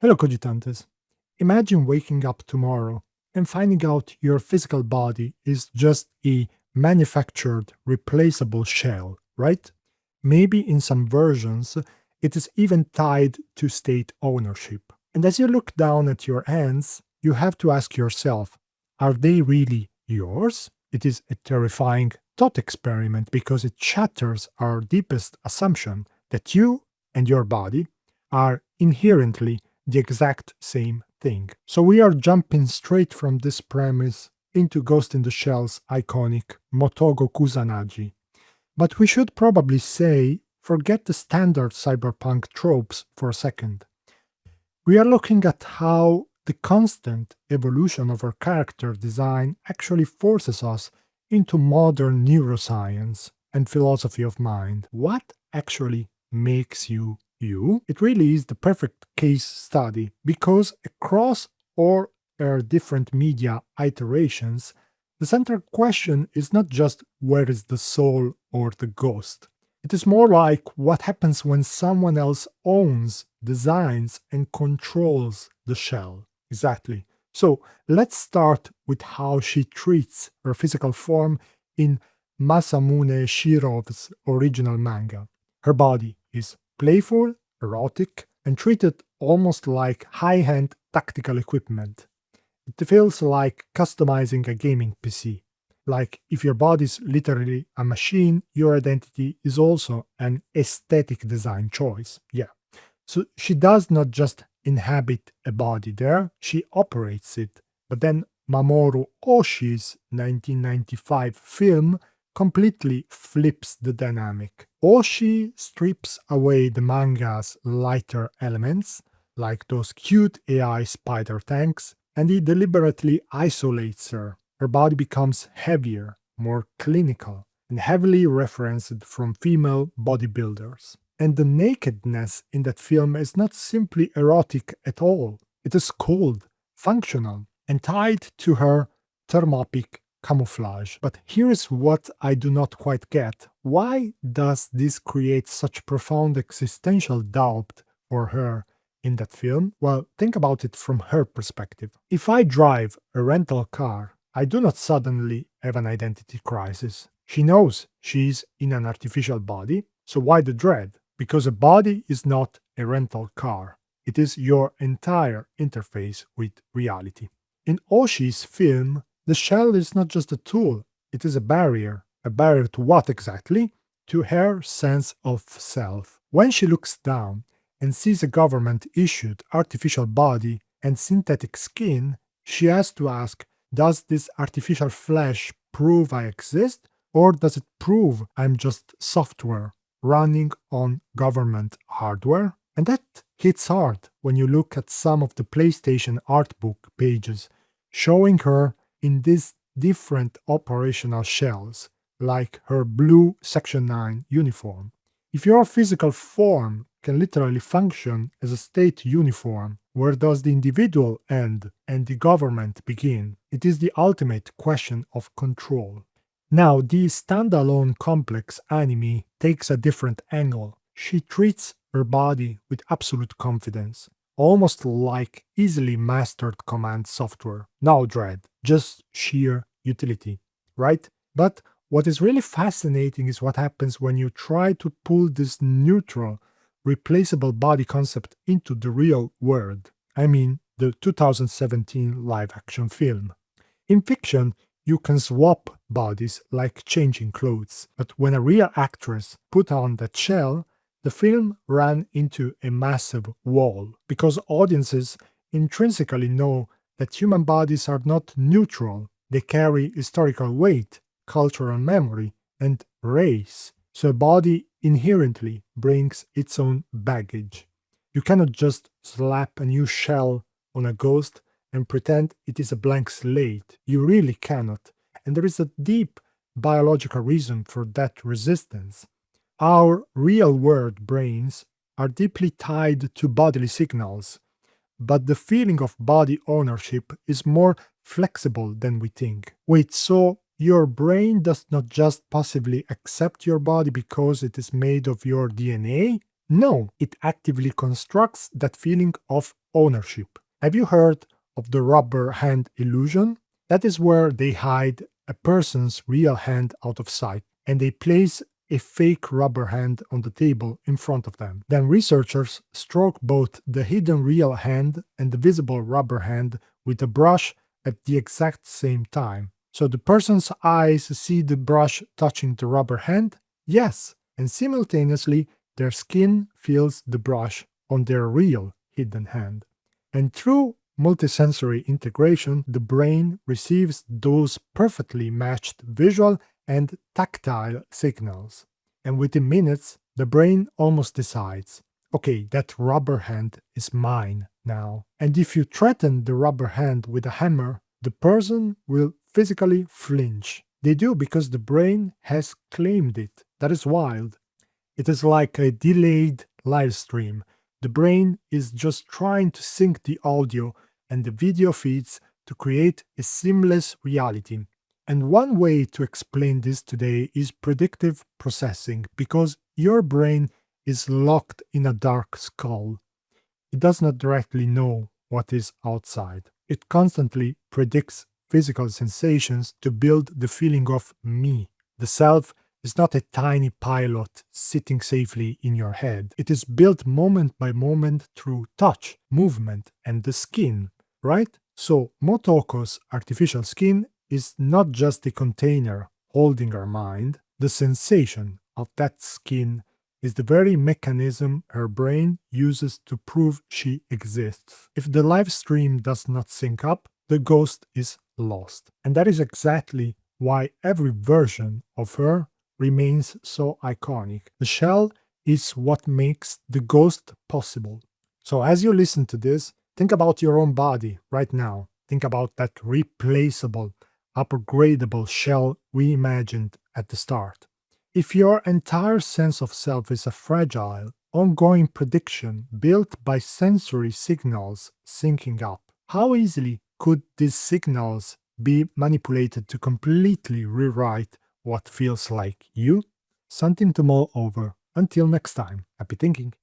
Hello, cogitantes. Imagine waking up tomorrow and finding out your physical body is just a manufactured, replaceable shell, right? Maybe in some versions, it is even tied to state ownership. And as you look down at your hands, you have to ask yourself, are they really yours? It is a terrifying thought experiment because it shatters our deepest assumption that you and your body are inherently the exact same thing. So we are jumping straight from this premise into Ghost in the Shell's iconic Motoko Kusanagi. But we should probably say, forget the standard cyberpunk tropes for a second. We are looking at how the constant evolution of our character design actually forces us into modern neuroscience and philosophy of mind. What actually makes you you? It really is the perfect case study because across all our different media iterations, the central question is not just where is the soul or the ghost. It is more like what happens when someone else owns, designs, and controls the shell. Exactly. So let's start with how she treats her physical form in Masamune Shirov's original manga. Her body is playful, erotic, and treated almost like high end tactical equipment. It feels like customizing a gaming PC. Like if your body is literally a machine, your identity is also an aesthetic design choice. Yeah. So she does not just inhabit a body there, she operates it. But then Mamoru Oshii's 1995 film completely flips the dynamic. Oshii strips away the manga's lighter elements, like those cute AI spider tanks, and he deliberately isolates her. Her body becomes heavier, more clinical, and heavily referenced from female bodybuilders. And the nakedness in that film is not simply erotic at all. It is cold, functional, and tied to her thermopic camouflage. But here is what I do not quite get. Why does this create such profound existential doubt for her in that film? Well, think about it from her perspective. If I drive a rental car, I do not suddenly have an identity crisis. She knows she's in an artificial body, so why the dread? Because a body is not a rental car. It is your entire interface with reality. In Oshii's film, the shell is not just a tool, it is a barrier. A barrier to what exactly? To her sense of self. When she looks down and sees a government issued artificial body and synthetic skin, she has to ask, does this artificial flesh prove I exist, or does it prove I'm just software running on government hardware? And that hits hard when you look at some of the PlayStation artbook pages showing her in these different operational shells, like her blue Section 9 uniform. If your physical form can literally function as a state uniform, where does the individual end and the government begin? It is the ultimate question of control. Now, the standalone complex anime takes a different angle. She treats her body with absolute confidence, almost like easily mastered command software. No dread, just sheer utility, right? But what is really fascinating is what happens when you try to pull this neutral, replaceable body concept into the real world. I mean, the 2017 live action film. In fiction, you can swap bodies like changing clothes, but when a real actress put on that shell, the film ran into a massive wall because audiences intrinsically know that human bodies are not neutral. They carry historical weight, cultural memory, and race. So a body inherently brings its own baggage. You cannot just slap a new shell on a ghost and pretend it is a blank slate. You really cannot. And there is a deep biological reason for that resistance. Our real world brains are deeply tied to bodily signals, but the feeling of body ownership is more flexible than we think. Wait, so your brain does not just passively accept your body because it is made of your DNA? No, it actively constructs that feeling of ownership. Have you heard of the rubber hand illusion? That is where they hide a person's real hand out of sight and they place a fake rubber hand on the table in front of them. Then researchers stroke both the hidden real hand and the visible rubber hand with a brush at the exact same time. So the person's eyes see the brush touching the rubber hand, yes, and simultaneously their skin feels the brush on their real hidden hand. And through multisensory integration, the brain receives those perfectly matched visual and tactile signals. And within minutes, the brain almost decides, okay, that rubber hand is mine now. And if you threaten the rubber hand with a hammer, the person will physically flinch. They do because the brain has claimed it. That is wild. It is like a delayed live stream. The brain is just trying to sync the audio and the video feeds to create a seamless reality. And one way to explain this today is predictive processing, because your brain is locked in a dark skull. It does not directly know what is outside. It constantly predicts physical sensations to build the feeling of me. The self is not a tiny pilot sitting safely in your head. It is built moment by moment through touch, movement, and the skin, right? So Motoko's artificial skin is not just a container holding our mind. The sensation of that skin is the very mechanism her brain uses to prove she exists. If the live stream does not sync up, the ghost is lost. And that is exactly why every version of her remains so iconic. The shell is what makes the ghost possible. So as you listen to this, think about your own body right now. Think about that replaceable, upgradable shell we imagined at the start. If your entire sense of self is a fragile, ongoing prediction built by sensory signals syncing up, how easily could these signals be manipulated to completely rewrite what feels like you? Something to mull over. Until next time, happy thinking.